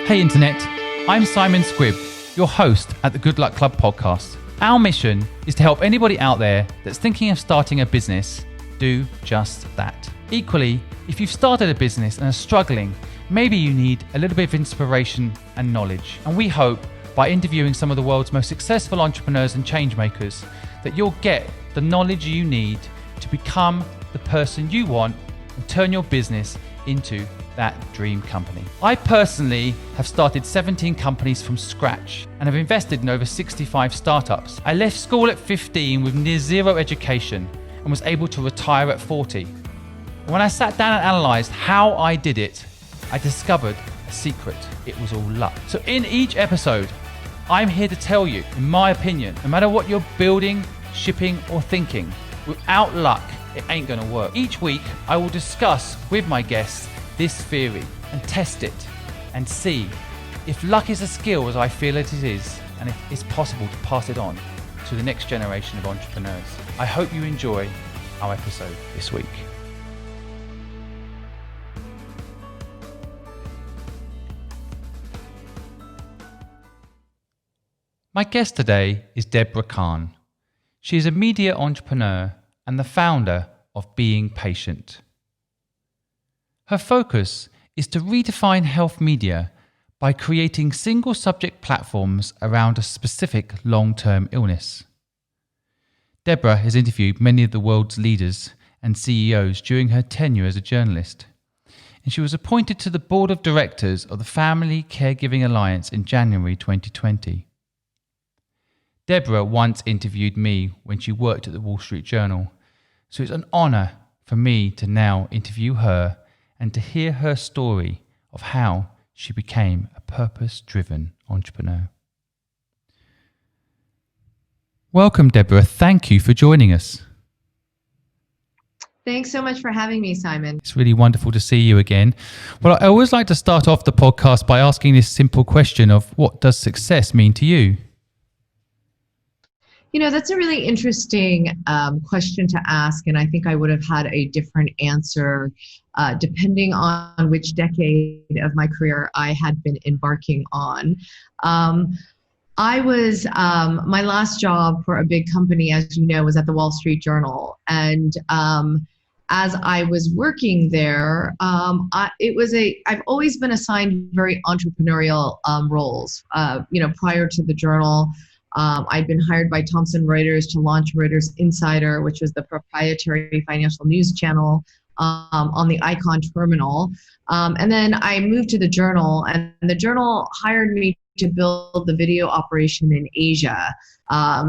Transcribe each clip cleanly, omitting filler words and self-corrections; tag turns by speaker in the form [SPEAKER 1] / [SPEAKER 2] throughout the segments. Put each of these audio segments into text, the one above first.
[SPEAKER 1] Hey Internet, I'm simonsquibb, your host at the Good Luck Club podcast. Our mission is to help anybody out there that's thinking of starting a business do just that. Equally, if you've started a business and are struggling, maybe you need a little bit of inspiration and knowledge. And we hope by interviewing some of the world's most successful entrepreneurs and change makers that you'll get the knowledge you need to become the person you want and turn your business into that dream company. I personally have started 17 companies from scratch and have invested in over 65 startups. I left school at 15 with near zero education and was able to retire at 40. And when I sat down and analysed how I did it, I discovered a secret. It was all luck. So in each episode, I'm here to tell you, in my opinion, no matter what you're building, shipping or thinking, without luck, it ain't gonna work. Each week, I will discuss with my guests this theory and test it and see if luck is a skill as I feel it is, and if it's possible to pass it on to the next generation of entrepreneurs. I hope you enjoy our episode this week. My guest today is Deborah Kan. She is a media entrepreneur and the founder of Being Patient. Her focus is to redefine health media by creating single subject platforms around a specific long-term illness. Deborah has interviewed many of the world's leaders and CEOs during her tenure as a journalist, and she was appointed to the board of directors of the Family Caregiving Alliance in January 2020. Deborah once interviewed me when she worked at the Wall Street Journal, so it's an honour for me to now interview her and to hear her story of how she became a purpose-driven entrepreneur. Welcome, Deborah. Thank you for joining us.
[SPEAKER 2] Thanks so much for having me, Simon.
[SPEAKER 1] It's really wonderful to see you again. Well, I always like to start off the podcast by asking this simple question of what does success mean to you?
[SPEAKER 2] You know, that's a really interesting question to ask, and I think I would have had a different answer depending on which decade of my career I had been embarking on. I was, my last job for a big company, as you know, was at the Wall Street Journal, and as I was working there, I've always been assigned very entrepreneurial roles. Prior to the Journal, I'd been hired by Thomson Reuters to launch Reuters Insider, which was the proprietary financial news channel on the Icon terminal. And then I moved to the Journal, and the Journal hired me to build the video operation in Asia. I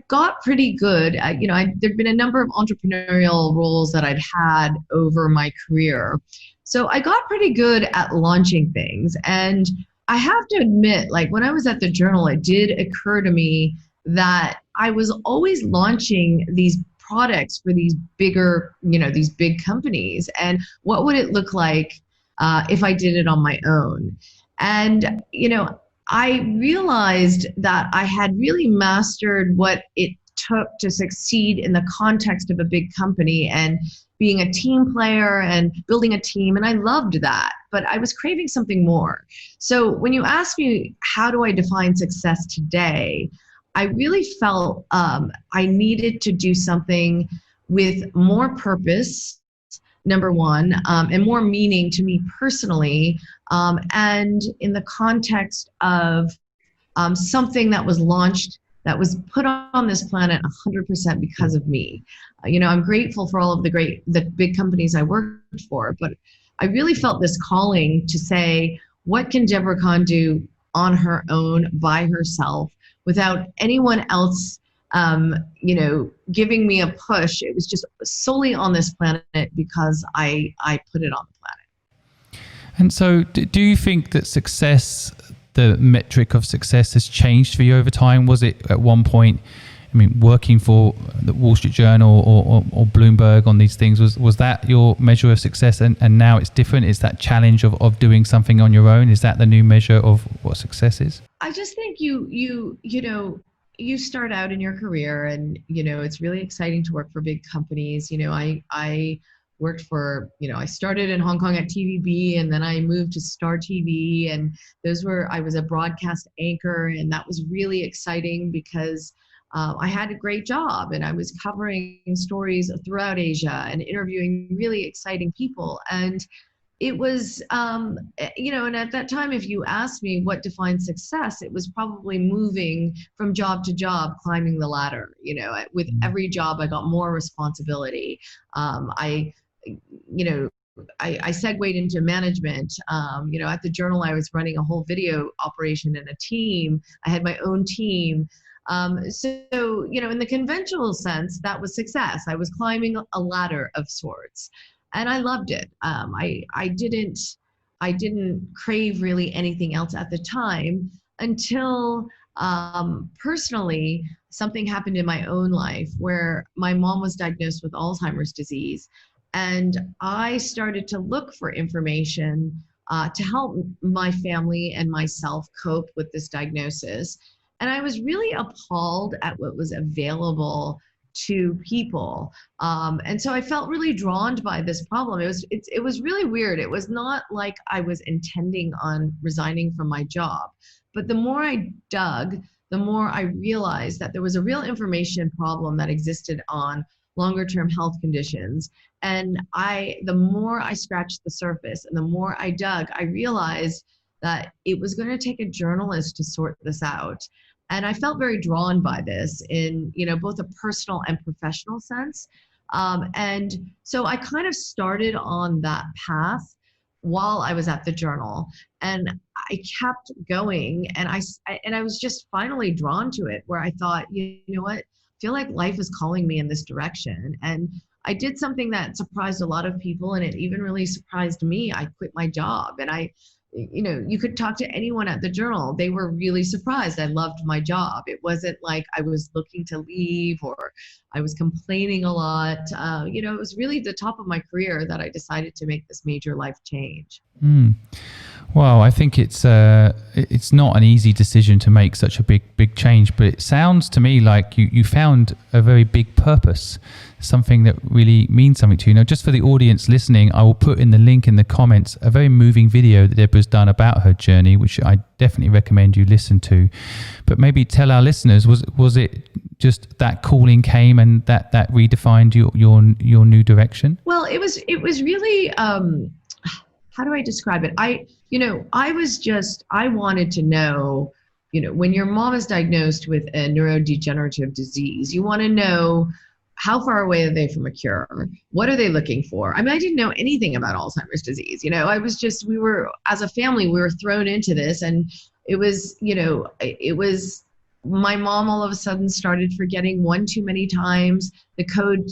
[SPEAKER 2] got pretty good. There'd been a number of entrepreneurial roles that I'd had over my career. So I got pretty good at launching things. And I have to admit, like when I was at the Journal, it did occur to me that I was always launching these products for these bigger, these big companies. And what would it look like if I did it on my own? And, I realized that I had really mastered what it took to succeed in the context of a big company and being a team player and building a team. And I loved that, but I was craving something more. So when you ask me, how do I define success today? I really felt I needed to do something with more purpose, number one, and more meaning to me personally, and in the context of something that was launched, that was put on this planet 100% because of me. I'm grateful for all of the big companies I worked for, but I really felt this calling to say, what can Deborah Kan do on her own, by herself, without anyone else, giving me a push? It was just solely on this planet because I put it on the planet.
[SPEAKER 1] And so do you think that success, the metric of success, has changed for you over time? Was it at one point, working for the Wall Street Journal or Bloomberg on these things, was that your measure of success, and now it's different? Is that challenge of doing something on your own, is that the new measure of what success is?
[SPEAKER 2] I just think you start out in your career and, it's really exciting to work for big companies. I worked for, I started in Hong Kong at TVB, and then I moved to Star TV, and I was a broadcast anchor, and that was really exciting because I had a great job, and I was covering stories throughout Asia and interviewing really exciting people. And it was, and at that time, if you asked me what defines success, it was probably moving from job to job, climbing the ladder. With every job, I got more responsibility. I segued into management. At the Journal, I was running a whole video operation and a team. I had my own team. So, in the conventional sense, that was success. I was climbing a ladder of sorts. And I loved it. I didn't crave really anything else at the time until personally something happened in my own life where my mom was diagnosed with Alzheimer's disease, and I started to look for information to help my family and myself cope with this diagnosis. And I was really appalled at what was available to people. And so I felt really drawn by this problem. It was really weird. It was not like I was intending on resigning from my job, but the more I dug, the more I realized that there was a real information problem that existed on longer term health conditions. And the more I scratched the surface and the more I dug, I realized that it was going to take a journalist to sort this out. And I felt very drawn by this in, both a personal and professional sense. And so I kind of started on that path while I was at the Journal, and I kept going, and I was just finally drawn to it, where I thought, you know what, I feel like life is calling me in this direction. And I did something that surprised a lot of people, and it even really surprised me. I quit my job, and you could talk to anyone at the Journal. They were really surprised. I loved my job. It wasn't like I was looking to leave or I was complaining a lot. It was really the top of my career that I decided to make this major life change.
[SPEAKER 1] Well, I think it's not an easy decision to make such a big change, but it sounds to me like you found a very big purpose, something that really means something to you. Now, just for the audience listening, I will put in the link in the comments a very moving video that Deborah's done about her journey, which I definitely recommend you listen to. But maybe tell our listeners, was it just that calling came and that redefined your new direction?
[SPEAKER 2] Well, it was really, how do I describe it? I wanted to know, when your mom is diagnosed with a neurodegenerative disease, you want to know, how far away are they from a cure? What are they looking for? I mean, I didn't know anything about Alzheimer's disease. As a family, we were thrown into this, and it was my mom all of a sudden started forgetting one too many times the code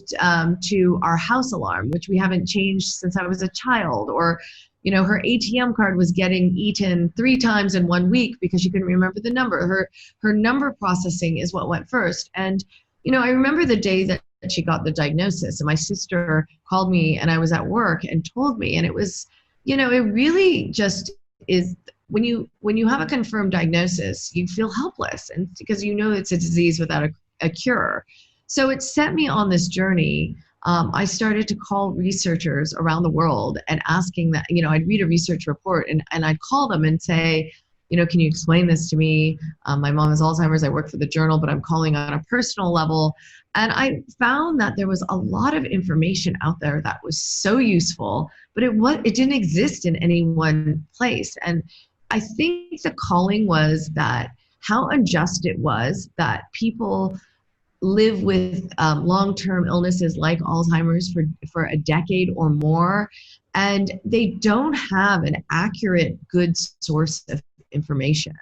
[SPEAKER 2] to our house alarm, which we haven't changed since I was a child, or her ATM card was getting eaten 3 times in 1 week because she couldn't remember the number. Her number processing is what went first. And, I remember the day that she got the diagnosis, and my sister called me, and I was at work and told me, and it was, it really just is, when you have a confirmed diagnosis, you feel helpless, and because it's a disease without a cure. So it set me on this journey. I started to call researchers around the world and asking that, I'd read a research report and I'd call them and say, can you explain this to me? My mom has Alzheimer's. I work for the Journal, but I'm calling on a personal level. And I found that there was a lot of information out there that was so useful, but it didn't exist in any one place. And I think the calling was that how unjust it was that people live with long-term illnesses like Alzheimer's for a decade or more, and they don't have an accurate, good source of information.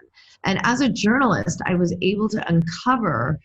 [SPEAKER 2] And as a journalist, I was able to uncover,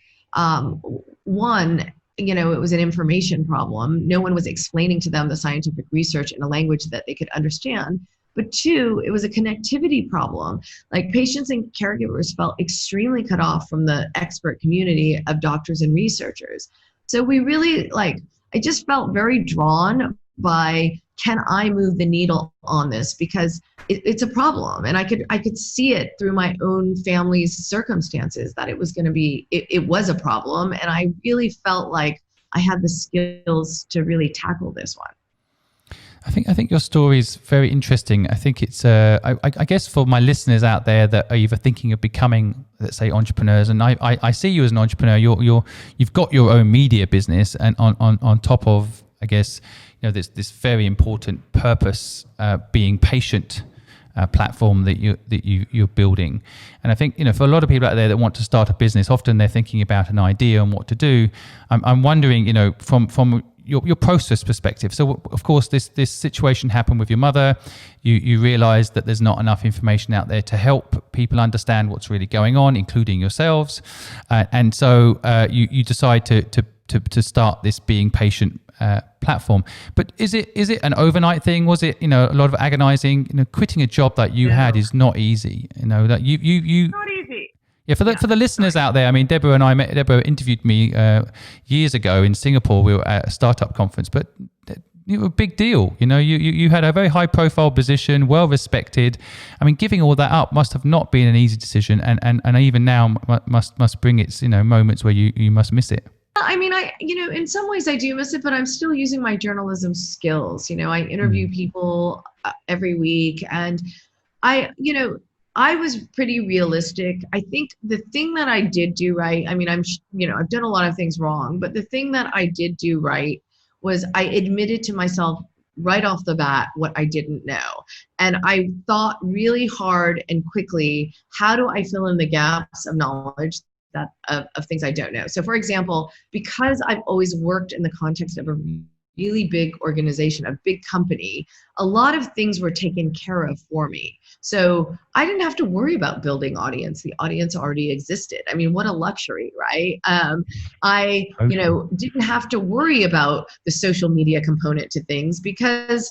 [SPEAKER 2] one, it was an information problem. No one was explaining to them the scientific research in a language that they could understand. But 2, it was a connectivity problem. Like, patients and caregivers felt extremely cut off from the expert community of doctors and researchers. So we really, I just felt very drawn by, can I move the needle on this? Because it's a problem. And I could see it through my own family's circumstances that it was going to be, it was a problem. And I really felt like I had the skills to really tackle this one.
[SPEAKER 1] I think your story is very interesting. I think it's I guess for my listeners out there that are either thinking of becoming, let's say, entrepreneurs, and I see you as an entrepreneur. You've got your own media business, and on top of, I guess, this very important purpose, being patient. Platform that you're building. And I think, for a lot of people out there that want to start a business, often they're thinking about an idea and what to do. I'm wondering, from your process perspective. So of course this situation happened with your mother. You realized that there's not enough information out there to help people understand what's really going on, including yourselves. And so you decide to start this Being Patient platform. But is it an overnight thing? Was it, a lot of agonizing? Quitting a job that you had is not easy. That you
[SPEAKER 3] Not easy.
[SPEAKER 1] Yeah, for the listeners out there, I mean, Deborah interviewed me years ago in Singapore. We were at a startup conference, but you were a big deal. You had a very high profile position, well respected. I mean, giving all that up must have not been an easy decision, and even now must bring its moments where you must miss it.
[SPEAKER 2] I mean, in some ways I do miss it, but I'm still using my journalism skills. I interview people every week, and I was pretty realistic. I think the thing that I did do right, I mean, I've done a lot of things wrong, but the thing that I did do right was I admitted to myself right off the bat what I didn't know. And I thought really hard and quickly, how do I fill in the gaps of knowledge of things I don't know? So for example, because I've always worked in the context of a really big organization, a big company, a lot of things were taken care of for me. So I didn't have to worry about building audience. The audience already existed. I mean, what a luxury, right? I didn't have to worry about the social media component to things because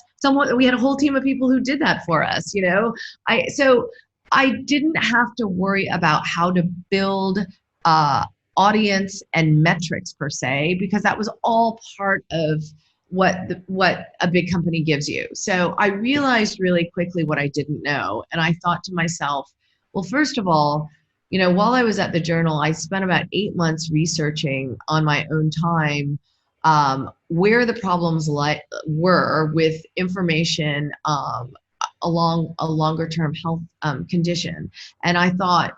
[SPEAKER 2] we had a whole team of people who did that for us. So I didn't have to worry about how to build audience and metrics per se, because that was all part of what a big company gives you. So I realized really quickly what I didn't know. And I thought to myself, well, first of all, while I was at the Journal, I spent about 8 months researching on my own time where the problems were with information along a longer term health condition. And I thought,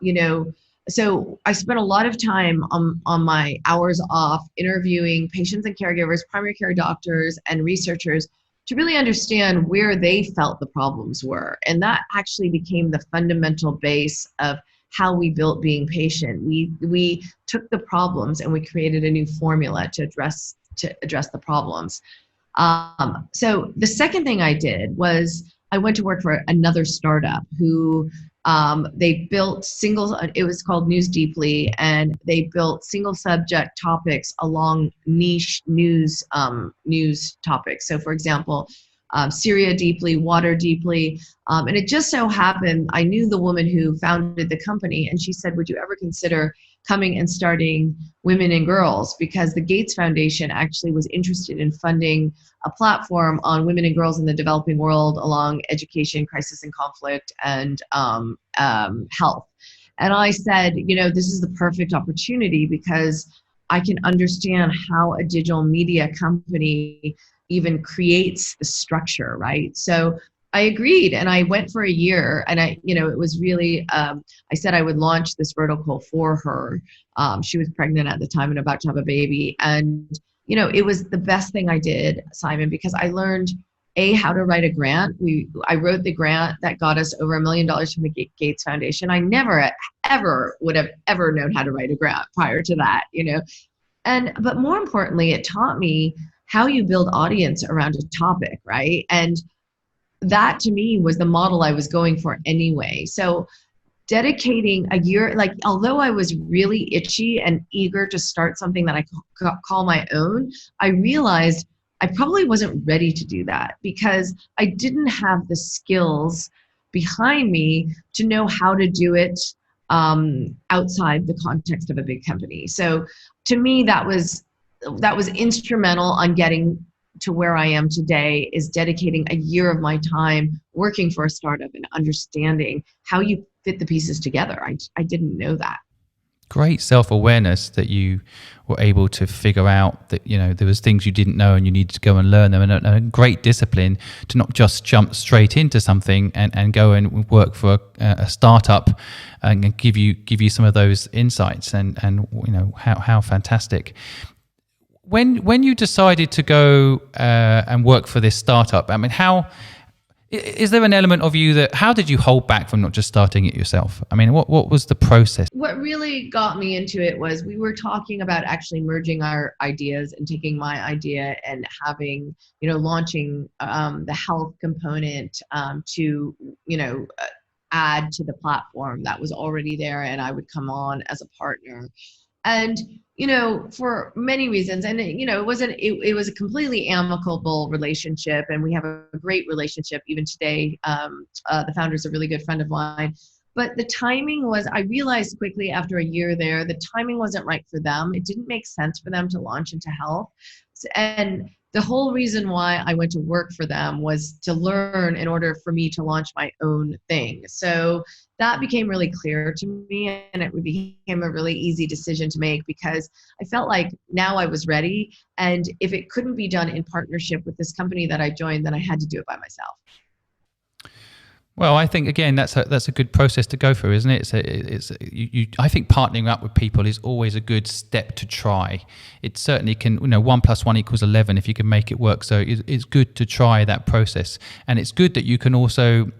[SPEAKER 2] so I spent a lot of time on my hours off interviewing patients and caregivers, primary care doctors, and researchers to really understand where they felt the problems were. And that actually became the fundamental base of how we built Being Patient. We took the problems and we created a new formula to address the problems. So the second thing I did was I went to work for another startup who they built it was called News Deeply, and they built single subject topics along niche news topics. So for example, Syria deeply, water deeply. And it just so happened, I knew the woman who founded the company, and she said, would you ever consider coming and starting Women and Girls? Because the Gates Foundation actually was interested in funding a platform on women and girls in the developing world along education, crisis and conflict, and health. And I said, this is the perfect opportunity because I can understand how a digital media company even creates the structure, right? So I agreed, and I went for a year, and it was really, I said I would launch this vertical for her. She was pregnant at the time and about to have a baby. And, it was the best thing I did, Simon, because I learned, how to write a grant. I wrote the grant that got us over $1 million from the Gates Foundation. I never, ever would have ever known how to write a grant prior to that, but more importantly, it taught me how you build audience around a topic, right? And that to me was the model I was going for anyway. So dedicating a year, although I was really itchy and eager to start something that I could call my own, I realized I probably wasn't ready to do that because I didn't have the skills behind me to know how to do it outside the context of a big company. So to me, that was instrumental on getting to where I am today, is dedicating a year of my time working for a startup and understanding how you fit the pieces together. I didn't know that.
[SPEAKER 1] Great self-awareness that you were able to figure out that, there was things you didn't know and you needed to go and learn them, and a great discipline to not just jump straight into something and go and work for a startup and give you some of those insights, and how fantastic. When you decided to go and work for this startup, I mean, how is there an element of you that, how did you hold back from not just starting it yourself? I mean, what was the process?
[SPEAKER 2] What really got me into it was we were talking about actually merging our ideas and taking my idea and having, launching the health component to, add to the platform that was already there, and I would come on as a partner. And, for many reasons, and, it was a completely amicable relationship, and we have a great relationship even today. The founder is a really good friend of mine, but the timing was, I realized quickly after a year there, the timing wasn't right for them. It didn't make sense for them to launch into health. And the whole reason why I went to work for them was to learn in order for me to launch my own thing. So that became really clear to me, and it became a really easy decision to make because I felt like now I was ready. And if it couldn't be done in partnership with this company that I joined, then I had to do it by myself.
[SPEAKER 1] Well, I think again that's a good process to go through, isn't it? I think partnering up with people is always a good step to try. It certainly can, 1 + 1 = 11 if you can make it work. So it's good to try that process, and it's good that you can also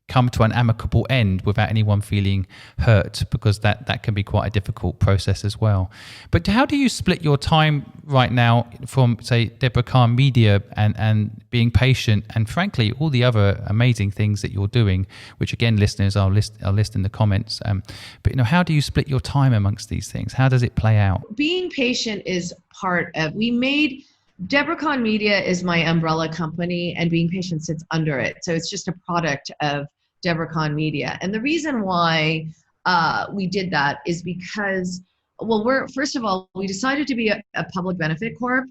[SPEAKER 1] come to an amicable end without anyone feeling hurt, because that can be quite a difficult process as well. But how do you split your time right now from, say, Deborah Kan Media and being patient, and frankly all the other amazing things that you're doing, which again, listeners, I'll list in the comments. But how do you split your time amongst these things? How does it play out?
[SPEAKER 2] Being patient is part of, Deborah Kan Media is my umbrella company, and Being Patient sits under it. So it's just a product of Deborah Kan Media. And the reason why we did that is because, well, first of all, we decided to be a public benefit corp.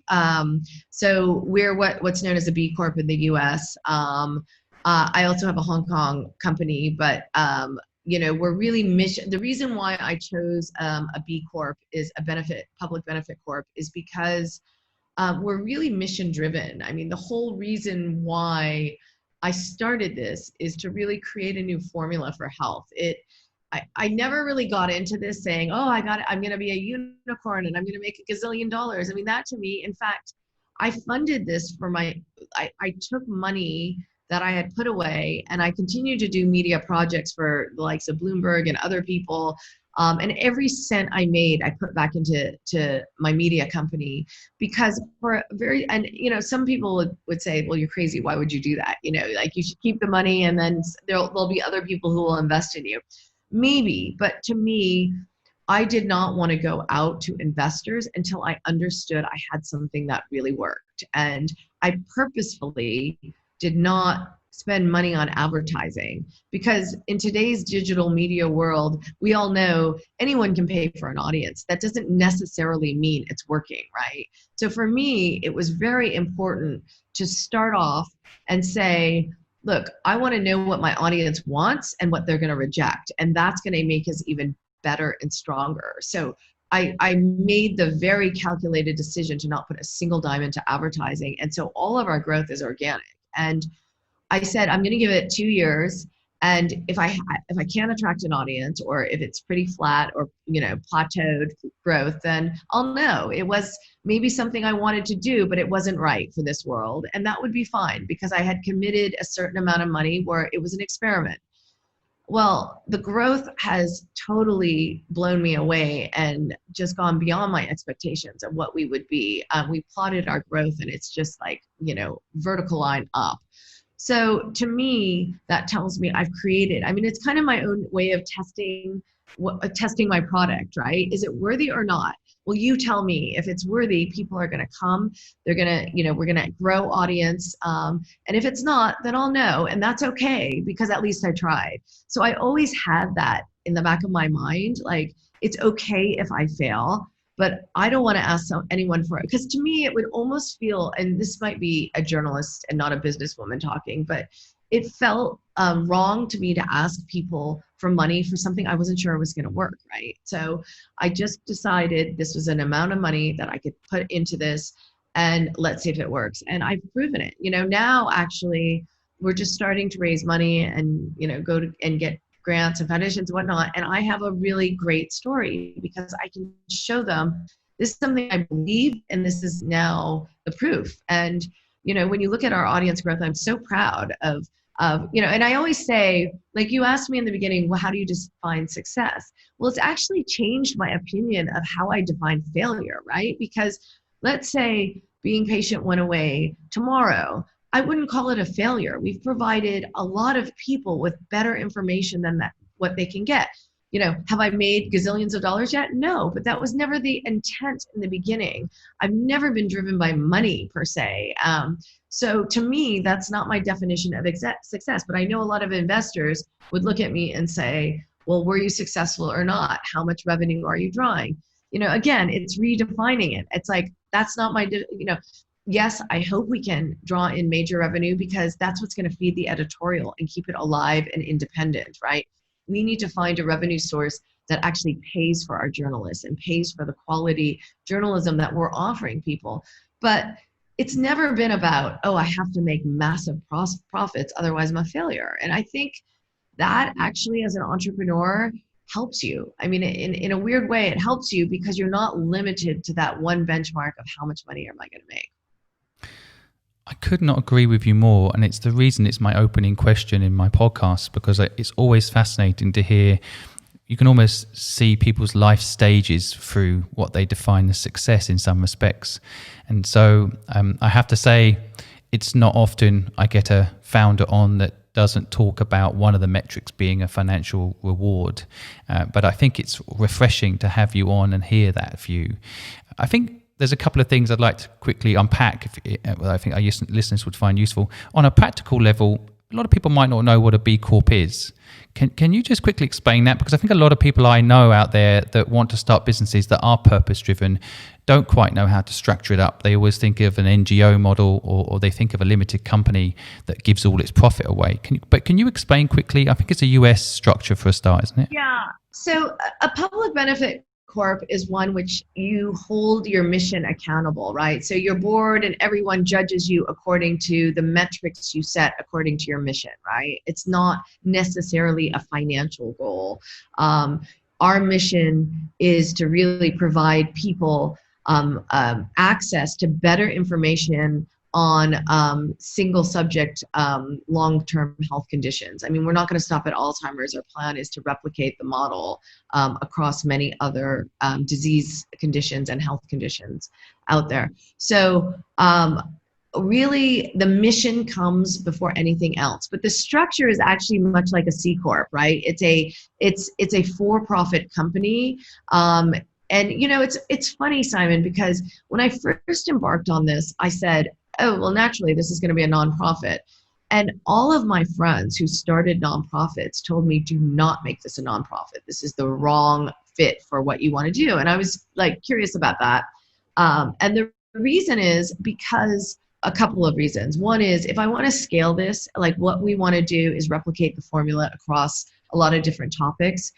[SPEAKER 2] So we're what's known as a B Corp in the US. I also have a Hong Kong company, but we're really the reason why I chose a B Corp is public benefit corp is because we're really mission driven. I mean, the whole reason why I started this is to really create a new formula for health. I never really got into this saying, oh, I'm going to be a unicorn and I'm going to make $1 gazillion. I mean, that to me, in fact, I funded this I took money that I had put away, and I continued to do media projects for the likes of Bloomberg and other people. And every cent I made, I put back into my media company, because some people would say, well, you're crazy. Why would you do that? Like, you should keep the money, and then there'll be other people who will invest in you. Maybe, but to me, I did not want to go out to investors until I understood I had something that really worked. And I purposefully did not spend money on advertising, because in today's digital media world, we all know anyone can pay for an audience. That doesn't necessarily mean it's working, right? So for me, it was very important to start off and say, look, I want to know what my audience wants and what they're going to reject. And that's going to make us even better and stronger. So I made the very calculated decision to not put a single dime into advertising. And so all of our growth is organic. And I said, I'm going to give it 2 years. And if I can't attract an audience, or if it's pretty flat or, plateaued growth, then I'll know it was maybe something I wanted to do, but it wasn't right for this world. And that would be fine, because I had committed a certain amount of money where it was an experiment. Well, the growth has totally blown me away and just gone beyond my expectations of what we would be. We plotted our growth, and it's just like, vertical line up. So to me, that tells me I've created, it's kind of my own way of testing my product, right? Is it worthy or not? Well, you tell me. If it's worthy, people are going to come. They're going to, we're going to grow audience. And if it's not, then I'll know. And that's okay, because at least I tried. So I always had that in the back of my mind. Like, it's okay if I fail, but I don't want to ask anyone for it. Because to me, it would almost feel, and this might be a journalist and not a businesswoman talking, but it felt wrong to me to ask people for money for something I wasn't sure was going to work, right? So I just decided this was an amount of money that I could put into this, and let's see if it works. And I've proven it. Now actually we're just starting to raise money and, go to and get grants and foundations and whatnot. And I have a really great story because I can show them this is something I believe, and this is now the proof. And, when you look at our audience growth, I'm so proud of, and I always say, like you asked me in the beginning, well, how do you define success? Well, it's actually changed my opinion of how I define failure, right? Because let's say being patient went away tomorrow, I wouldn't call it a failure. We've provided a lot of people with better information than what they can get. Have I made gazillions of dollars yet? No, but that was never the intent in the beginning. I've never been driven by money per se. So to me, that's not my definition of success. But I know a lot of investors would look at me and say, well, were you successful or not? How much revenue are you drawing? Again, it's redefining it. It's like, that's not my, yes, I hope we can draw in major revenue because that's what's going to feed the editorial and keep it alive and independent, right? We need to find a revenue source that actually pays for our journalists and pays for the quality journalism that we're offering people. But it's never been about, oh, I have to make massive profits, otherwise I'm a failure. And I think that actually as an entrepreneur helps you. I mean, in a weird way, it helps you because you're not limited to that one benchmark of how much money am I going to make.
[SPEAKER 1] I could not agree with you more, and it's the reason it's my opening question in my podcast, because it's always fascinating to hear. You can almost see people's life stages through what they define as success in some respects. And so I have to say, it's not often I get a founder on that doesn't talk about one of the metrics being a financial reward. But I think it's refreshing to have you on and hear that view. I think there's a couple of things I'd like to quickly unpack. I think our listeners would find useful. On a practical level, a lot of people might not know what a B Corp is. Can you just quickly explain that? Because I think a lot of people I know out there that want to start businesses that are purpose-driven don't quite know how to structure it up. They always think of an NGO model or they think of a limited company that gives all its profit away. Can you explain quickly? I think it's a US structure for a start, isn't it?
[SPEAKER 2] Yeah. So a public benefit corp is one which you hold your mission accountable, right? So your board and everyone judges you according to the metrics you set according to your mission, right? It's not necessarily a financial goal. Our mission is to really provide people access to better information on single subject long-term health conditions. I mean, we're not going to stop at Alzheimer's. Our plan is to replicate the model across many other disease conditions and health conditions out there. So really the mission comes before anything else, but the structure is actually much like a C Corp, right? It's a for-profit company. And it's funny, Simon, because when I first embarked on this, I said, oh, well, naturally, this is going to be a nonprofit. And all of my friends who started nonprofits told me, do not make this a nonprofit. This is the wrong fit for what you want to do. And I was like curious about that. And the reason is because a couple of reasons. One is if I want to scale this, like what we want to do is replicate the formula across a lot of different topics.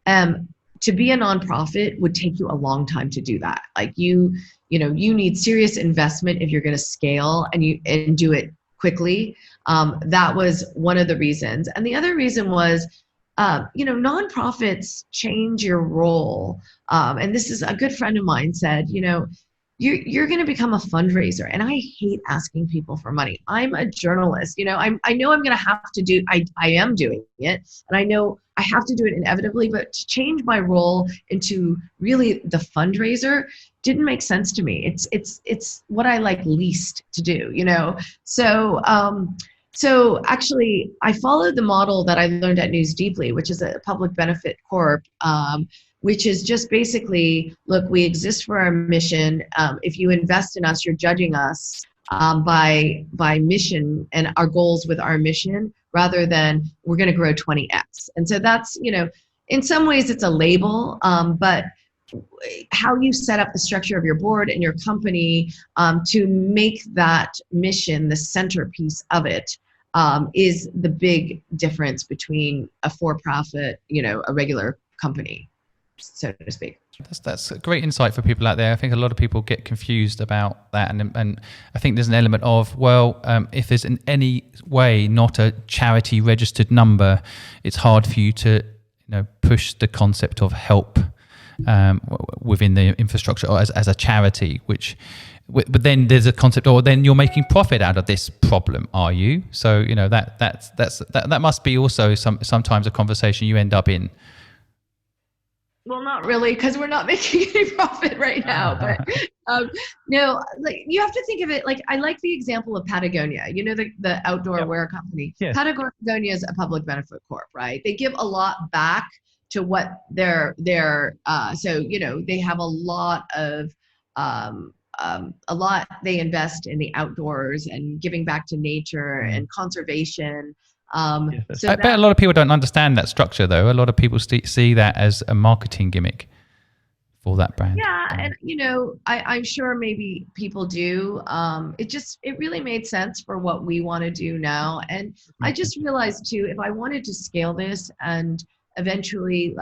[SPEAKER 2] To be a nonprofit would take you a long time to do that. Like you need serious investment if you're going to scale and do it quickly. That was one of the reasons. And the other reason was, nonprofits change your role. And this is a good friend of mine said, you're going to become a fundraiser. And I hate asking people for money. I'm a journalist. I know I'm going to have to do, I am doing it. And I know I have to do it inevitably, but to change my role into really the fundraiser didn't make sense to me. It's what I like least to do, So actually I followed the model that I learned at News Deeply, which is a public benefit corp, which is just basically, look, we exist for our mission. If you invest in us, you're judging us by mission and our goals with our mission, rather than we're going to grow 20x. And so that's, in some ways it's a label, but how you set up the structure of your board and your company to make that mission the centerpiece of it is the big difference between a for-profit, a regular company, so to speak.
[SPEAKER 1] That's a great insight for people out there. I think a lot of people get confused about that, and I think there's an element of, if there's in any way not a charity registered number, it's hard for you to push the concept of help within the infrastructure or as a charity, but then there's a concept, then you're making profit out of this problem, are you? So that must be also sometimes a conversation you end up in.
[SPEAKER 2] Well, not really, because we're not making any profit right now. But no, you have to think of it like, I like the example of Patagonia. The outdoor wear company. Yes. Patagonia is a public benefit corp, right? They give a lot back to what they're so they have a lot they invest in the outdoors and giving back to nature and conservation.
[SPEAKER 1] So I bet a lot of people don't understand that structure, though. A lot of people see that as a marketing gimmick for that brand.
[SPEAKER 2] Yeah, and I'm sure maybe people do. It really made sense for what we want to do now. And I just realized too, if I wanted to scale this and eventually,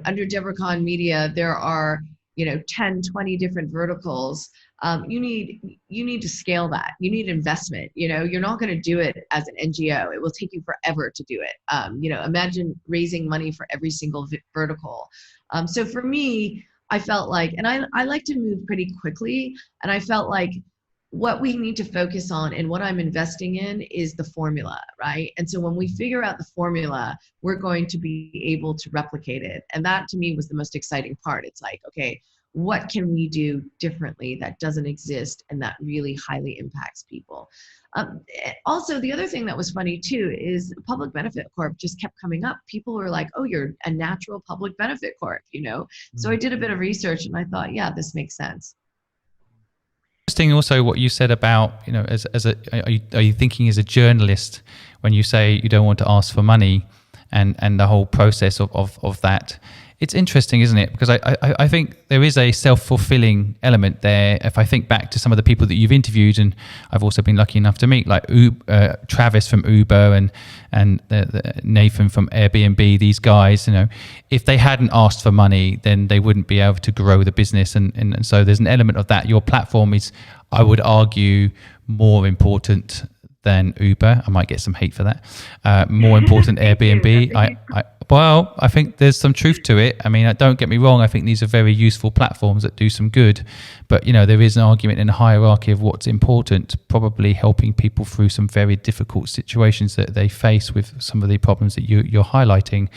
[SPEAKER 2] under Deborah Kan Media, there are 10, 20 different verticals. You need to scale that. You need investment. You're not going to do it as an NGO. It will take you forever to do it. Imagine raising money for every single vertical. So for me, I felt like, and I like to move pretty quickly, and I felt like what we need to focus on and what I'm investing in is the formula, right? And so when we figure out the formula, we're going to be able to replicate it. And that to me was the most exciting part. It's like, okay, what can we do differently that doesn't exist and that really highly impacts people? Also, the other thing that was funny too is Public Benefit Corp just kept coming up. People were like, oh, you're a natural public benefit corp, So I did a bit of research and I thought, yeah, this makes sense.
[SPEAKER 1] Interesting also what you said about, are you thinking as a journalist when you say you don't want to ask for money and the whole process of that? It's interesting, isn't it? Because I think there is a self-fulfilling element there. If I think back to some of the people that you've interviewed, and I've also been lucky enough to meet, like Travis from Uber and Nathan from Airbnb, these guys, if they hadn't asked for money, then they wouldn't be able to grow the business. And so there's an element of that. Your platform is, I would argue, more important than Uber. I might get some hate for that. More important Airbnb. I think there's some truth to it. I mean, don't get me wrong. I think these are very useful platforms that do some good. But, there is an argument in a hierarchy of what's important, probably helping people through some very difficult situations that they face with some of the problems that you're highlighting,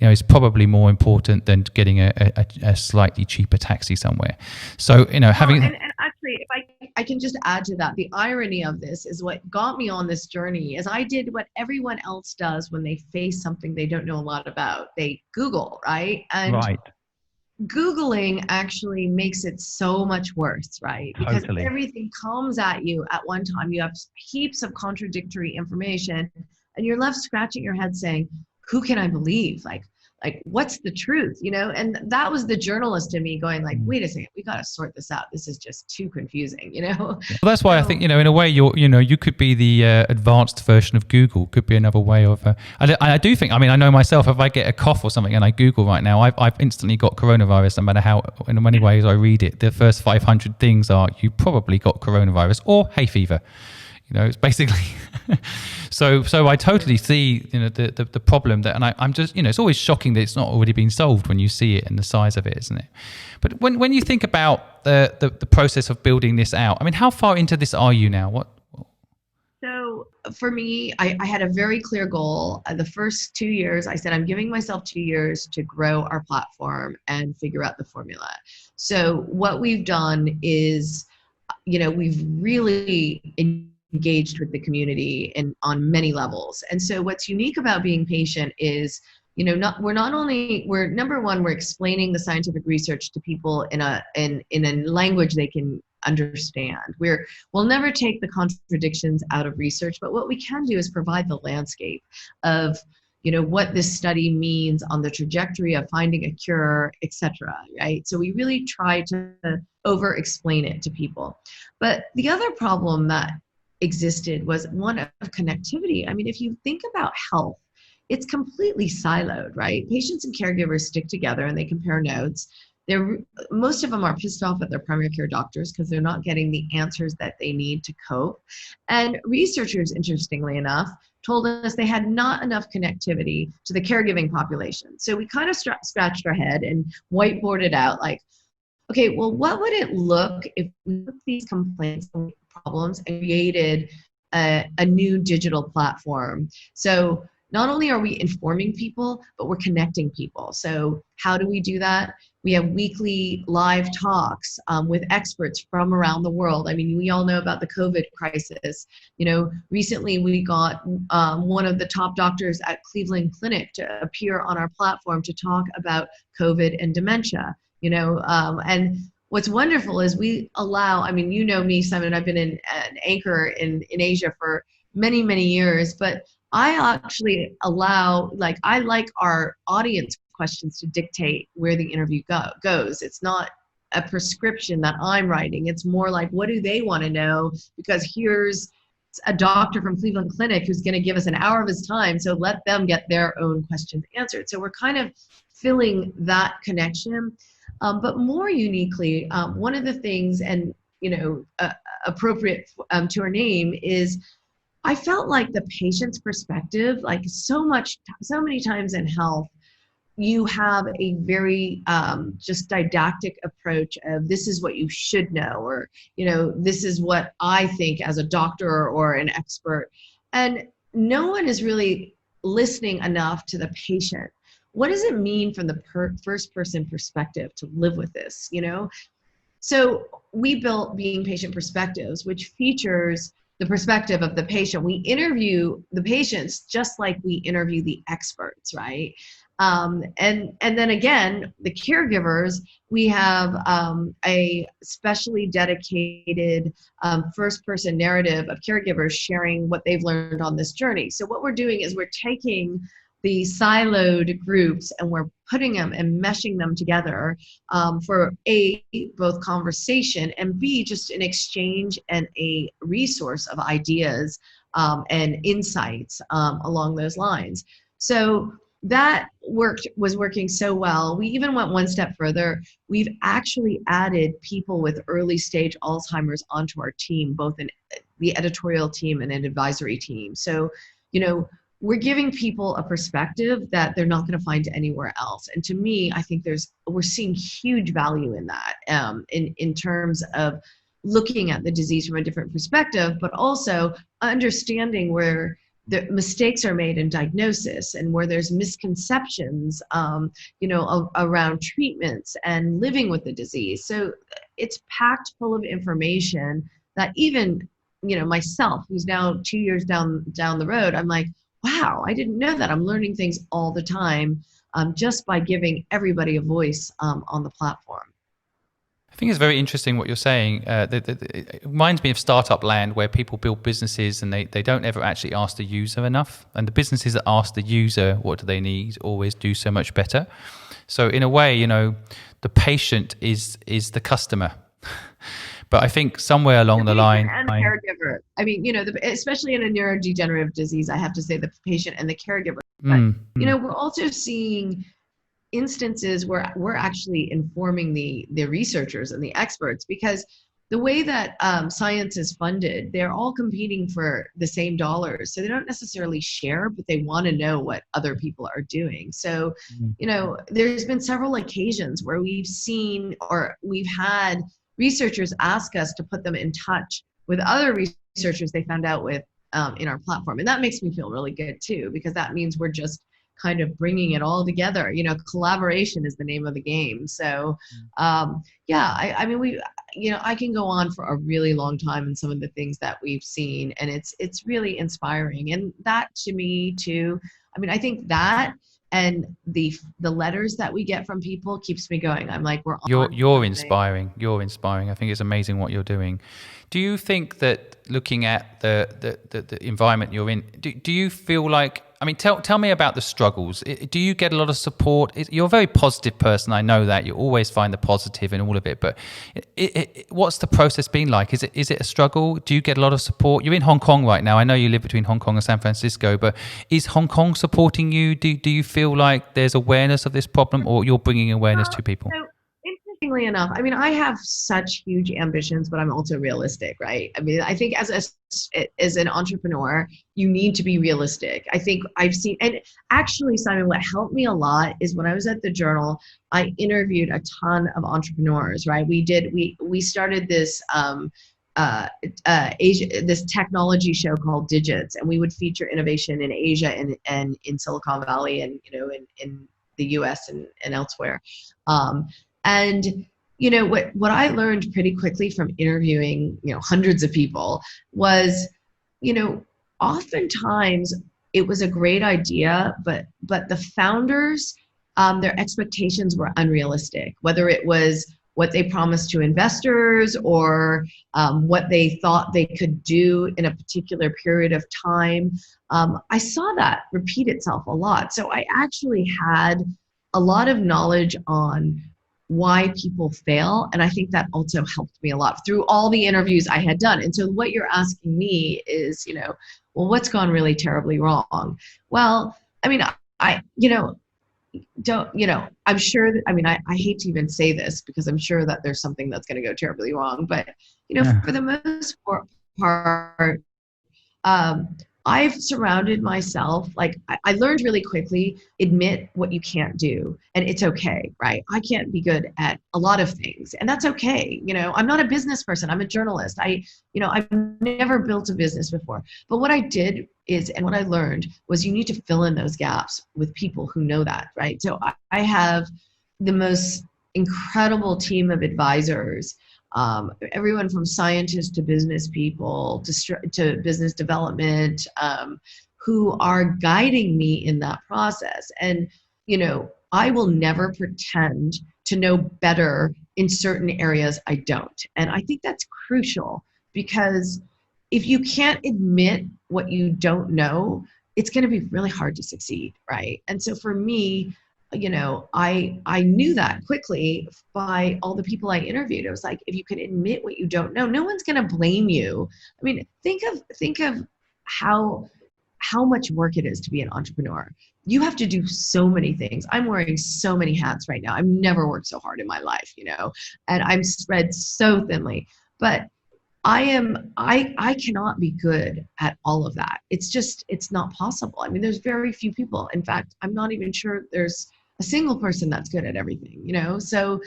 [SPEAKER 1] is probably more important than getting a slightly cheaper taxi somewhere. So, having...
[SPEAKER 2] And actually, if I can just add to that, the irony of this is what got me on this journey is I did what everyone else does when they face something they don't know a lot about. They Google, right? And right. Googling actually makes it so much worse, right? Because everything comes at you at one time. You have heaps of contradictory information and you're left scratching your head saying, who can I believe? Like what's the truth, And that was the journalist in me going like, wait a second, we got to sort this out. This is just too confusing, Well,
[SPEAKER 1] that's why I think, in a way you could be the advanced version of Google, could be another way of, I do think, I know myself, if I get a cough or something and I Google right now, I've instantly got coronavirus, no matter how, in many ways I read it. The first 500 things are, you probably got coronavirus or hay fever. It's basically so I totally see the problem that, and I'm just it's always shocking that it's not already been solved when you see it and the size of it, isn't it? But when you think about the process of building this out, how far into this are you now?
[SPEAKER 2] So for me, I had a very clear goal. The first 2 years, I said I'm giving myself 2 years to grow our platform and figure out the formula. So what we've done is, we've really engaged with the community and on many levels. And so what's unique about being patient is, we're number one, we're explaining the scientific research to people in a language they can understand. We'll never take the contradictions out of research, but what we can do is provide the landscape of what this study means on the trajectory of finding a cure, etc. Right? So we really try to over explain it to people. But the other problem that existed was one of connectivity. I mean, if you think about health, it's completely siloed, right? Patients and caregivers stick together and they compare notes. They're, most of them are pissed off at their primary care doctors because they're not getting the answers that they need to cope. And researchers, interestingly enough, told us they had not enough connectivity to the caregiving population. So we kind of scratched our head and whiteboarded out like, okay, well, what would it look if we took these complaints and problems and created a new digital platform? So not only are we informing people, but we're connecting people. So how do we do that? We have weekly live talks with experts from around the world. I mean, we all know about the COVID crisis. You know, recently we got one of the top doctors at Cleveland Clinic to appear on our platform to talk about COVID and dementia. You know, and what's wonderful is we allow, I mean, you know me, Simon, I've been an anchor in Asia for many, many years, but I actually allow, like, I like our audience questions to dictate where the interview goes. It's not a prescription that I'm writing. It's more like, what do they want to know? Because here's a doctor from Cleveland Clinic who's going to give us an hour of his time. So let them get their own questions answered. So we're kind of filling that connection. But more uniquely, one of the things, and you know, appropriate to our name, is I felt like the patient's perspective, like so many times in health, you have a very just didactic approach of this is what you should know, or you know, this is what I think as a doctor or an expert, and no one is really listening enough to the patient. What does it mean from the first person perspective to live with this, you know? So we built Being Patient Perspectives, which features the perspective of the patient. We interview the patients just like we interview the experts, right? And then again, the caregivers, we have a specially dedicated first person narrative of caregivers sharing what they've learned on this journey. So what we're doing is we're taking the siloed groups and we're putting them and meshing them together for A, both conversation, and B, just an exchange and a resource of ideas and insights along those lines. So that was working so well. We even went one step further. We've actually added people with early stage Alzheimer's onto our team, both in the editorial team and an advisory team. So, you know, we're giving people a perspective that they're not going to find anywhere else. And to me, I think we're seeing huge value in that in terms of looking at the disease from a different perspective, but also understanding where the mistakes are made in diagnosis and where there's misconceptions, you know, around treatments and living with the disease. So it's packed full of information that even, you know, myself, who's now 2 years down the road, I'm like, wow, I didn't know that. I'm learning things all the time just by giving everybody a voice on the platform.
[SPEAKER 1] I think it's very interesting what you're saying. It reminds me of startup land, where people build businesses and they don't ever actually ask the user enough. And the businesses that ask the user what do they need always do so much better. So in a way, you know, the patient is the customer. But I think somewhere along the line,
[SPEAKER 2] and the caregiver. I mean, you know, especially in a neurodegenerative disease, I have to say the patient and the caregiver. But, you know, we're also seeing instances where we're actually informing the researchers and the experts, because the way that science is funded, they're all competing for the same dollars. So they don't necessarily share, but they want to know what other people are doing. So, you know, there's been several occasions where we've seen, or we've had researchers ask us to put them in touch with other researchers they found out with in our platform. And that makes me feel really good too, because that means we're just kind of bringing it all together. You know, collaboration is the name of the game. So yeah, I mean, you know, I can go on for a really long time in some of the things that we've seen, and it's really inspiring. And that to me too, I mean, I think that and the letters that we get from people keeps me going. I'm like, you're
[SPEAKER 1] inspiring. You're inspiring. I think it's amazing what you're doing. Do you think that looking at the environment you're in, do you feel like, I mean, tell me about the struggles. Do you get a lot of support? You're a very positive person. I know that. You always find the positive in all of it. But what's the process been like? Is it a struggle? Do you get a lot of support? You're in Hong Kong right now. I know you live between Hong Kong and San Francisco, but is Hong Kong supporting you? Do you feel like there's awareness of this problem, or you're bringing awareness to people?
[SPEAKER 2] So, interestingly enough, I mean, I have such huge ambitions, but I'm also realistic, right? I mean, I think as an entrepreneur, you need to be realistic. I think I've seen, and actually, Simon, what helped me a lot is when I was at the Journal, I interviewed a ton of entrepreneurs, right? We started this this technology show called Digits, and we would feature innovation in Asia and in Silicon Valley, and in the US and elsewhere. And what I learned pretty quickly from interviewing hundreds of people was, oftentimes it was a great idea, but the founders, their expectations were unrealistic, whether it was what they promised to investors or what they thought they could do in a particular period of time. I saw that repeat itself a lot. So I actually had a lot of knowledge on why people fail. And I think that also helped me a lot through all the interviews I had done. And so what you're asking me is, well, what's gone really terribly wrong? Well, I mean, I'm sure that, I hate to even say this because I'm sure that there's something that's going to go terribly wrong, but, for the most part, I've surrounded myself, I learned really quickly, admit what you can't do, and it's okay, right? I can't be good at a lot of things, and that's okay. I'm not a business person. I'm a journalist. I've never built a business before. But what I did is, and what I learned was you need to fill in those gaps with people who know that, right? So I have the most incredible team of advisors, everyone from scientists to business people to business development, who are guiding me in that process. And, I will never pretend to know better in certain areas I don't. And I think that's crucial, because if you can't admit what you don't know, it's going to be really hard to succeed, right? And so for me, I knew that quickly by all the people I interviewed. It was like, if you can admit what you don't know, no one's going to blame you. I mean, think of how much work it is to be an entrepreneur. You have to do so many things. I'm wearing so many hats right now. I've never worked so hard in my life, and I'm spread so thinly, but I cannot be good at all of that. It's not possible. I mean, there's very few people. In fact, I'm not even sure there's a single person that's good at everything, So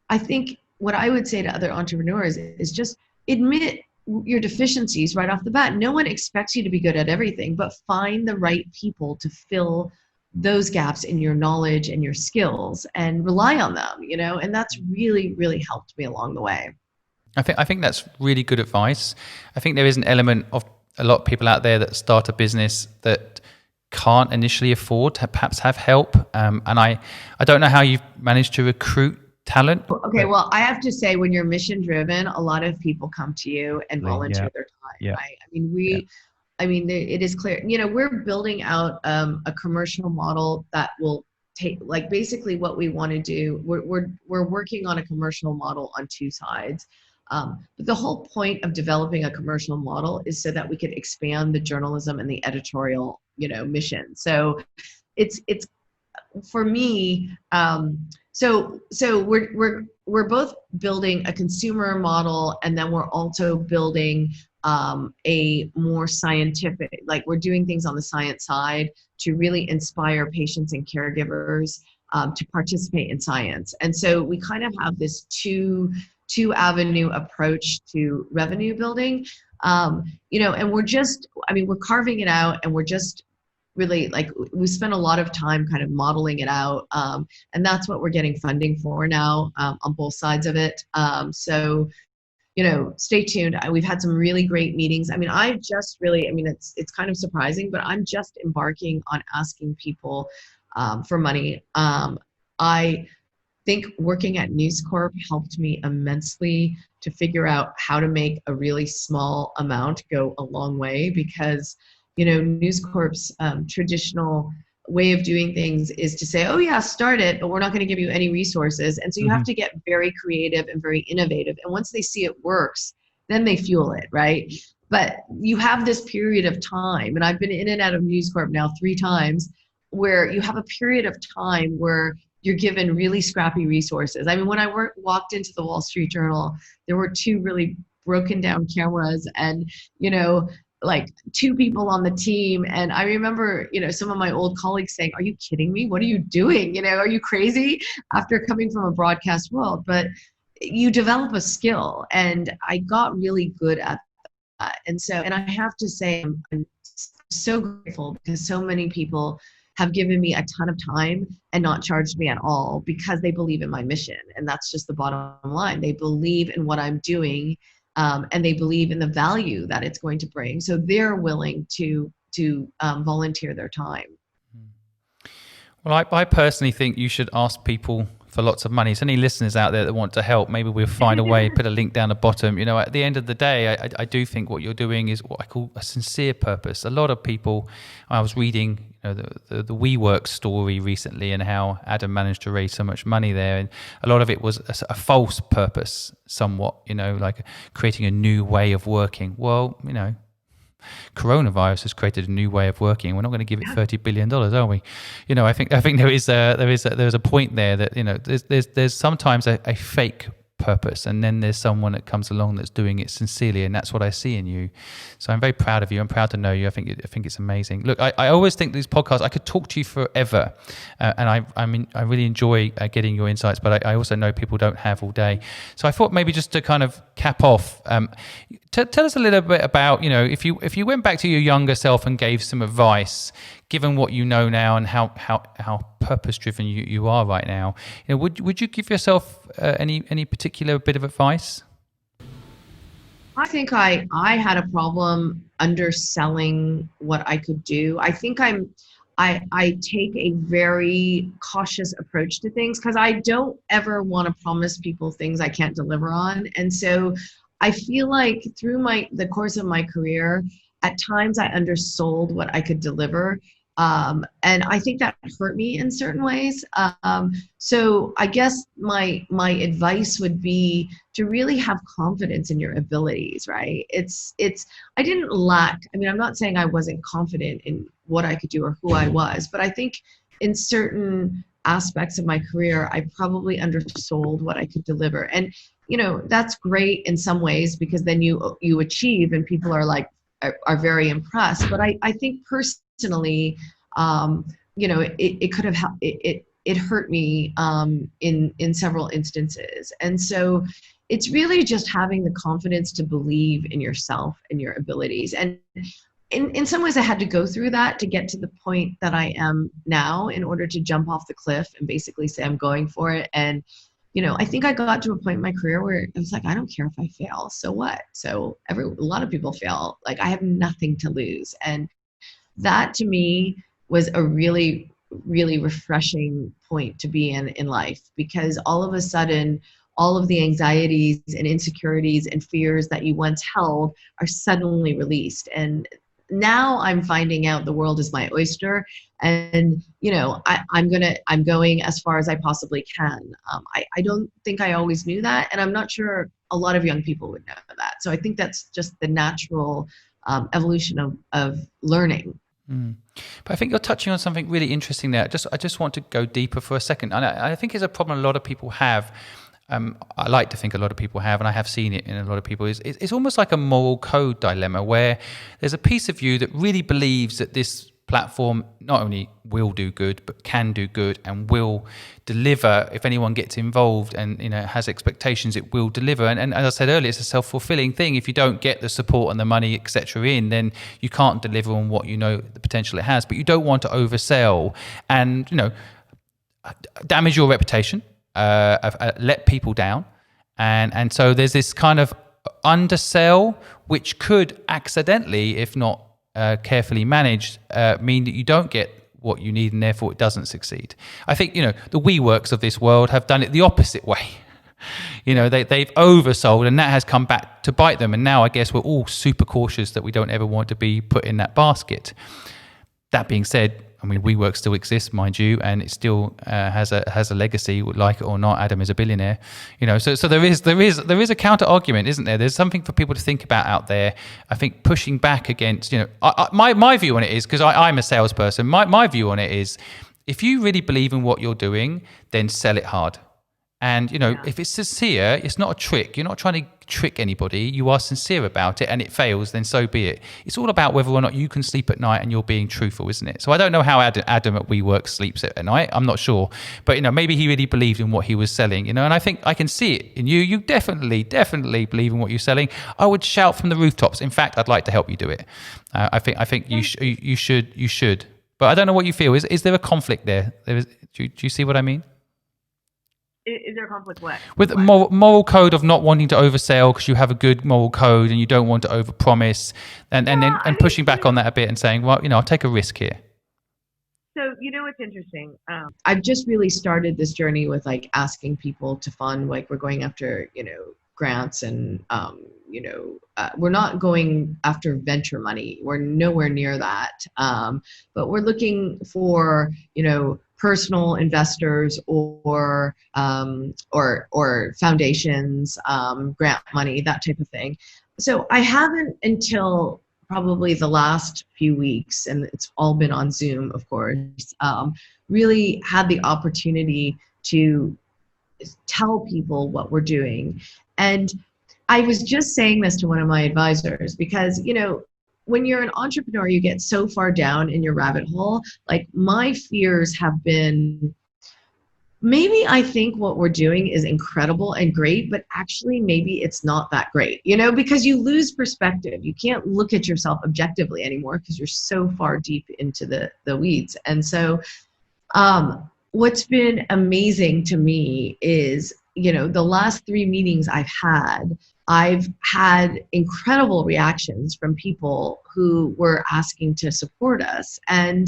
[SPEAKER 2] I think what I would say to other entrepreneurs is just admit your deficiencies right off the bat. No one expects you to be good at everything, but find the right people to fill those gaps in your knowledge and your skills and rely on them, and that's really, really helped me along the way.
[SPEAKER 1] I think that's really good advice. I think there is an element of a lot of people out there that start a business that can't initially afford to perhaps have help. And I don't know how you've managed to recruit talent.
[SPEAKER 2] Okay, well, I have to say, when you're mission driven, a lot of people come to you and volunteer their time, right? I mean, it is clear, we're building out a commercial model that will take, basically what we want to do. We're working on a commercial model on two sides. But the whole point of developing a commercial model is so that we could expand the journalism and the editorial, mission. So it's for me. So we're both building a consumer model, and then we're also building a more scientific, we're doing things on the science side to really inspire patients and caregivers to participate in science. And so we kind of have this two avenue approach to revenue building, and we're carving it out, and we're just really we spent a lot of time kind of modeling it out, and that's what we're getting funding for now, on both sides of it. So stay tuned. We've had some really great meetings. It's kind of surprising, but I'm just embarking on asking people for money. I think working at News Corp helped me immensely to figure out how to make a really small amount go a long way, because, News Corp's traditional way of doing things is to say, oh yeah, start it, but we're not going to give you any resources. And so you have to get very creative and very innovative. And once they see it works, then they fuel it, right? But you have this period of time, and I've been in and out of News Corp now 3 times, where you have a period of time where you're given really scrappy resources. I mean, when I walked into the Wall Street Journal, there were 2 really broken down cameras and, like 2 people on the team. And I remember, some of my old colleagues saying, are you kidding me? What are you doing? Are you crazy? After coming from a broadcast world. But you develop a skill, and I got really good at that. And I have to say, I'm so grateful, because so many people have given me a ton of time and not charged me at all, because they believe in my mission. And that's just the bottom line. They believe in what I'm doing, and they believe in the value that it's going to bring. So they're willing to volunteer their time.
[SPEAKER 1] Well, I personally think you should ask people for lots of money. So any listeners out there that want to help, maybe we'll find a way, put a link down the bottom. At the end of the day, I do think what you're doing is what I call a sincere purpose. A lot of people, I was reading the WeWork story recently, and how Adam managed to raise so much money there. And a lot of it was a false purpose somewhat, like creating a new way of working. Well, coronavirus has created a new way of working. We're not going to give it $30 billion, are we? I think there's a point there that there's sometimes a fake purpose, and then there's someone that comes along that's doing it sincerely, and that's what I see in you. So I'm very proud of you. I'm proud to know you. I think it's amazing. Look, I always think these podcasts, I could talk to you forever, and I really enjoy getting your insights, but I also know people don't have all day. So I thought maybe just to kind of cap off, tell us a little bit about, if you went back to your younger self and gave some advice, given what you know now and how purpose-driven you are right now, would you give yourself any particular bit of advice?
[SPEAKER 2] I think I had a problem underselling what I could do. I think I take a very cautious approach to things, because I don't ever want to promise people things I can't deliver on. And so I feel like through the course of my career, at times I undersold what I could deliver. And I think that hurt me in certain ways. So I guess my advice would be to really have confidence in your abilities, right? I didn't lack, I'm not saying I wasn't confident in what I could do or who I was, but I think in certain aspects of my career, I probably undersold what I could deliver. And, that's great in some ways, because then you achieve and people are very impressed. But I think personally, it could have it hurt me in several instances. And so it's really just having the confidence to believe in yourself and your abilities. And in some ways I had to go through that to get to the point that I am now, in order to jump off the cliff and basically say I'm going for it. And I think I got to a point in my career where it was like, I don't care if I fail. So what? So a lot of people fail. Like, I have nothing to lose. And that to me was a really, really refreshing point to be in life, because all of a sudden, all of the anxieties and insecurities and fears that you once held are suddenly released. And now I'm finding out the world is my oyster, and I'm going as far as I possibly can. I don't think I always knew that, and I'm not sure a lot of young people would know that. So I think that's just the natural evolution of learning.
[SPEAKER 1] But I think you're touching on something really interesting there. I just want to go deeper for a second. And I think it's a problem a lot of people have. I like to think a lot of people have, and I have seen it in a lot of people, it's almost like a moral code dilemma, where there's a piece of you that really believes that this platform not only will do good, but can do good and will deliver. If anyone gets involved and has expectations, it will deliver. And as I said earlier, it's a self-fulfilling thing. If you don't get the support and the money, etc., then you can't deliver on what the potential it has. But you don't want to oversell and damage your reputation. Let people down, and so there's this kind of undersell, which could accidentally, if not carefully managed, mean that you don't get what you need, and therefore it doesn't succeed. I think the WeWorks of this world have done it the opposite way. they've oversold, and that has come back to bite them. And now I guess we're all super cautious that we don't ever want to be put in that basket. That being said, I mean, WeWork still exists, mind you, and it still has a legacy, like it or not. Adam is a billionaire, So there is a counter argument, isn't there? There's something for people to think about out there. I think pushing back against, my view on it is, because I'm a salesperson. My view on it is, if you really believe in what you're doing, then sell it hard. And, if it's sincere, it's not a trick. You're not trying to trick anybody. You are sincere about it, and it fails, then so be it. It's all about whether or not you can sleep at night and you're being truthful, isn't it? So I don't know how Adam at WeWork sleeps at night. I'm not sure. But, maybe he really believed in what he was selling, and I think I can see it in you. You definitely believe in what you're selling. I would shout from the rooftops. In fact, I'd like to help you do it. I think you should. But I don't know what you feel. Is there a conflict there? Do you see what I mean?
[SPEAKER 2] Is there a conflict
[SPEAKER 1] with the moral code of not wanting to oversell because you have a good moral code and you don't want to overpromise, and pushing back on that a bit and saying, well, I'll take a risk here?
[SPEAKER 2] So it's interesting. I've just really started this journey with asking people to fund. We're going after grants, and we're not going after venture money. We're nowhere near that. But we're looking for personal investors or foundations, grant money, that type of thing. So I haven't, until probably the last few weeks, and it's all been on Zoom, of course, really had the opportunity to tell people what we're doing. And I was just saying this to one of my advisors, because, when you're an entrepreneur, you get so far down in your rabbit hole. My fears have been, maybe I think what we're doing is incredible and great, but actually maybe it's not that great, because you lose perspective. You can't look at yourself objectively anymore because you're so far deep into the weeds. And so what's been amazing to me is, the last 3 meetings I've had incredible reactions from people who were asking to support us. And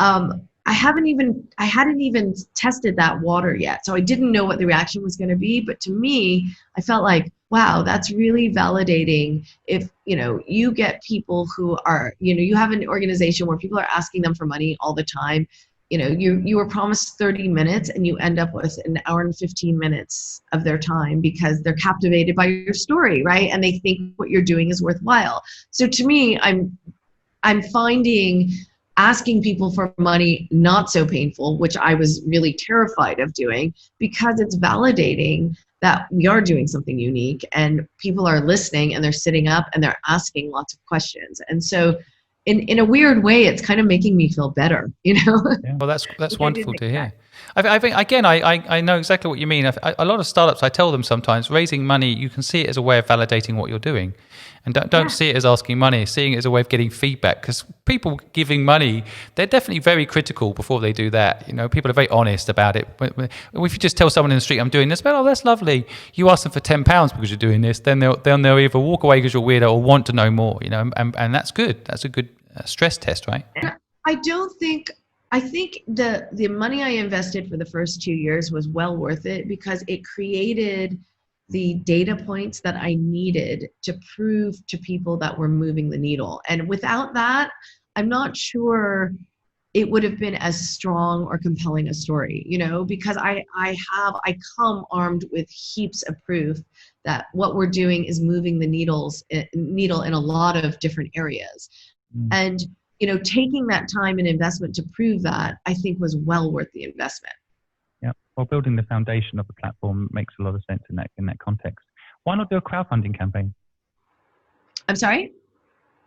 [SPEAKER 2] I hadn't even tested that water yet. So I didn't know what the reaction was going to be. But to me, I felt like, wow, that's really validating. If, you get people who are, you have an organization where people are asking them for money all the time. You were promised 30 minutes and you end up with an hour and 15 minutes of their time because they're captivated by your story, right? And they think what you're doing is worthwhile. So to me, I'm finding asking people for money not so painful, which I was really terrified of doing, because it's validating that we are doing something unique and people are listening and they're sitting up and they're asking lots of questions. And so in a weird way, it's kind of making me feel better, Yeah,
[SPEAKER 1] well, that's wonderful to hear. I think, again, I know exactly what you mean. A lot of startups, I tell them sometimes, raising money, you can see it as a way of validating what you're doing. And don't see it as asking money, seeing it as a way of getting feedback. Because people giving money, they're definitely very critical before they do that. People are very honest about it. If you just tell someone in the street, I'm doing this, well, that's lovely. You ask them for £10 because you're doing this, then they'll either walk away because you're weirdo or want to know more. And that's good. That's a good stress test, right?
[SPEAKER 2] I think the money I invested for the first 2 years was well worth it, because it created the data points that I needed to prove to people that we're moving the needle. And without that, I'm not sure it would have been as strong or compelling a story, because I come armed with heaps of proof that what we're doing is moving the needle in a lot of different areas. And taking that time and investment to prove that, I think, was well worth the investment.
[SPEAKER 1] Yeah, well, building the foundation of the platform makes a lot of sense in that context. Why not do a crowdfunding campaign?
[SPEAKER 2] I'm sorry?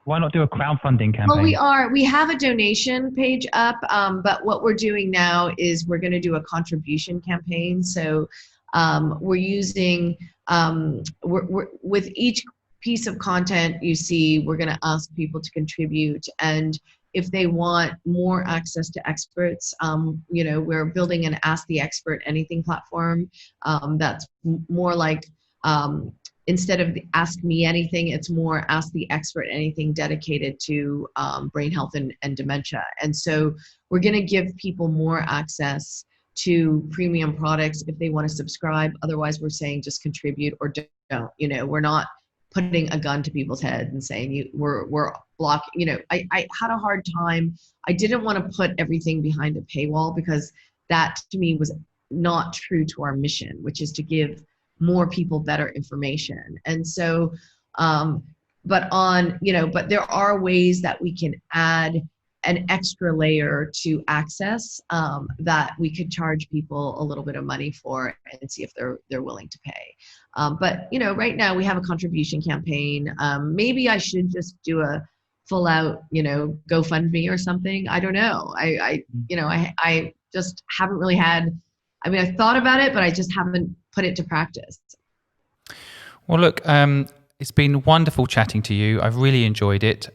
[SPEAKER 1] Why not do a crowdfunding campaign?
[SPEAKER 2] Well, we have a donation page up, but what we're doing now is we're going to do a contribution campaign. So we're using, with each piece of content you see, we're going to ask people to contribute. And if they want more access to experts, we're building an Ask the Expert Anything platform. That's more like, instead of Ask Me Anything, it's more Ask the Expert Anything, dedicated to brain health and dementia. And so we're going to give people more access to premium products if they want to subscribe. Otherwise, we're saying just contribute or don't. We're not putting a gun to people's heads and saying we're blocking. I had a hard time. I didn't want to put everything behind a paywall because that to me was not true to our mission, which is to give more people better information. And so, but there are ways that we can add an extra layer to access that we could charge people a little bit of money for and see if they're willing to pay. But right now we have a contribution campaign. Maybe I should just do a full out, GoFundMe or something. I don't know. I just haven't really had. I thought about it, but I just haven't put it to practice.
[SPEAKER 1] Well, look, it's been wonderful chatting to you. I've really enjoyed it.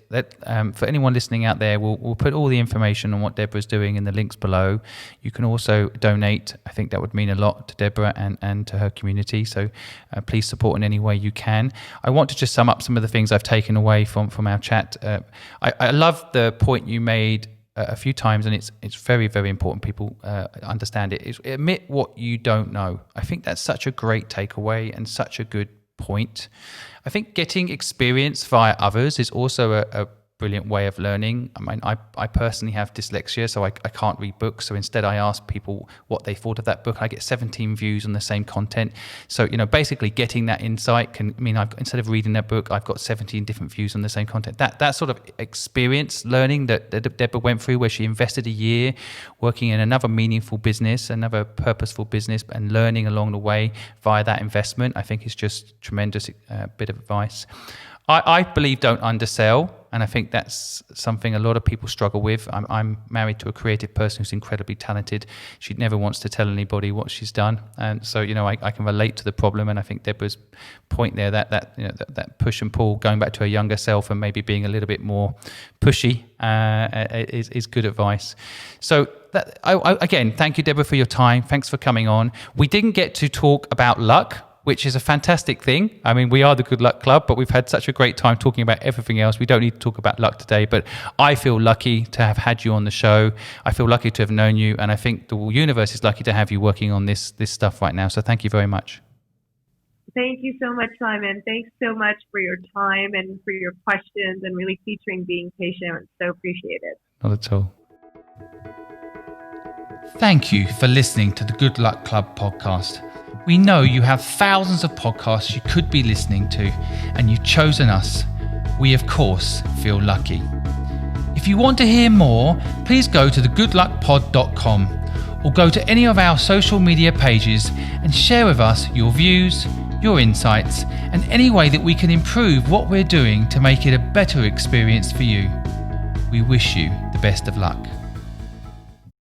[SPEAKER 1] For anyone listening out there, we'll put all the information on what Deborah's doing in the links below. You can also donate. I think that would mean a lot to Deborah and to her community. So please support in any way you can. I want to just sum up some of the things I've taken away from our chat. I love the point you made a few times, and it's very, very important people understand it. It's admit what you don't know. I think that's such a great takeaway and such a good point. I think getting experience via others is also a brilliant way of learning. I personally have dyslexia, so I can't read books. So instead I ask people what they thought of that book. I get 17 views on the same content. So, basically getting that insight can mean instead of reading that book, I've got 17 different views on the same content. That sort of experience learning that Deborah went through, where she invested a year working in another meaningful business, another purposeful business, and learning along the way via that investment, I think is just tremendous bit of advice. I believe don't undersell, and I think that's something a lot of people struggle with. I'm married to a creative person who's incredibly talented. She never wants to tell anybody what she's done, and so I can relate to the problem. And I think Deborah's point there, that push and pull, going back to her younger self and maybe being a little bit more pushy, is good advice. So again, thank you, Deborah, for your time. Thanks for coming on. We didn't get to talk about luck, which is a fantastic thing. We are the Good Luck Club, but we've had such a great time talking about everything else. We don't need to talk about luck today, but I feel lucky to have had you on the show. I feel lucky to have known you, and I think the universe is lucky to have you working on this stuff right now. So thank you very much.
[SPEAKER 3] Thank you so much, Simon. Thanks so much for your time and for your questions and really featuring being patient. So appreciated.
[SPEAKER 1] Not at all. Thank you for listening to the Good Luck Club podcast. We know you have thousands of podcasts you could be listening to, and you've chosen us. We, of course, feel lucky. If you want to hear more, please go to thegoodluckpod.com or go to any of our social media pages and share with us your views, your insights, and any way that we can improve what we're doing to make it a better experience for you. We wish you the best of luck.